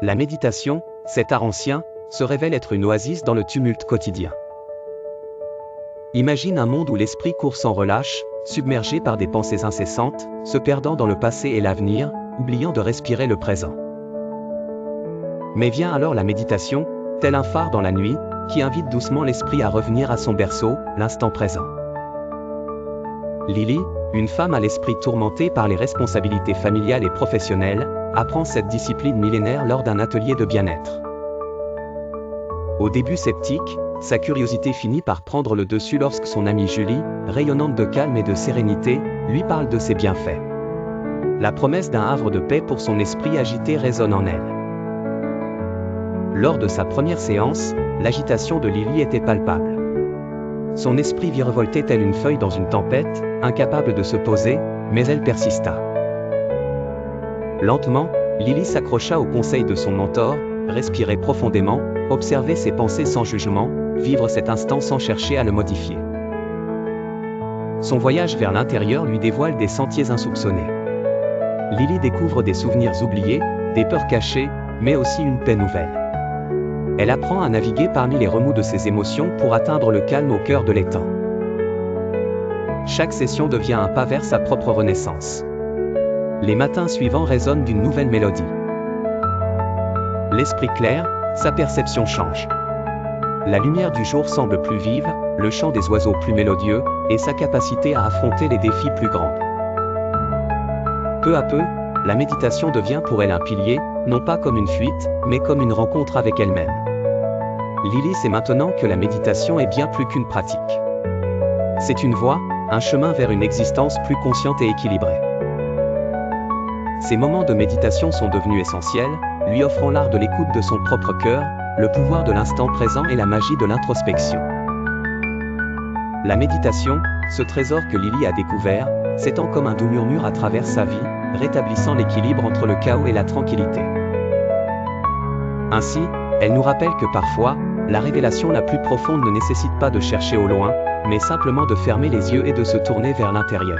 La méditation, cet art ancien, se révèle être une oasis dans le tumulte quotidien. Imagine un monde où l'esprit court sans relâche, submergé par des pensées incessantes, se perdant dans le passé et l'avenir, oubliant de respirer le présent. Mais vient alors la méditation, tel un phare dans la nuit, qui invite doucement l'esprit à revenir à son berceau, l'instant présent. Lily, une femme à l'esprit tourmenté par les responsabilités familiales et professionnelles, apprend cette discipline millénaire lors d'un atelier de bien-être. Au début sceptique, sa curiosité finit par prendre le dessus lorsque son amie Julie, rayonnante de calme et de sérénité, lui parle de ses bienfaits. La promesse d'un havre de paix pour son esprit agité résonne en elle. Lors de sa première séance, l'agitation de Lily était palpable. Son esprit virevoltait tel une feuille dans une tempête, incapable de se poser, mais elle persista. Lentement, Lily s'accrocha au conseil de son mentor, respirer profondément, observer ses pensées sans jugement, vivre cet instant sans chercher à le modifier. Son voyage vers l'intérieur lui dévoile des sentiers insoupçonnés. Lily découvre des souvenirs oubliés, des peurs cachées, mais aussi une paix nouvelle. Elle apprend à naviguer parmi les remous de ses émotions pour atteindre le calme au cœur de l'étang. Chaque session devient un pas vers sa propre renaissance. Les matins suivants résonnent d'une nouvelle mélodie. L'esprit clair, sa perception change. La lumière du jour semble plus vive, le chant des oiseaux plus mélodieux, et sa capacité à affronter les défis plus grande. Peu à peu, la méditation devient pour elle un pilier, non pas comme une fuite, mais comme une rencontre avec elle-même. Lily sait maintenant que la méditation est bien plus qu'une pratique. C'est une voie, un chemin vers une existence plus consciente et équilibrée. Ces moments de méditation sont devenus essentiels, lui offrant l'art de l'écoute de son propre cœur, le pouvoir de l'instant présent et la magie de l'introspection. La méditation, ce trésor que Lily a découvert, s'étend comme un doux murmure à travers sa vie, rétablissant l'équilibre entre le chaos et la tranquillité. Ainsi, elle nous rappelle que parfois, la révélation la plus profonde ne nécessite pas de chercher au loin, mais simplement de fermer les yeux et de se tourner vers l'intérieur.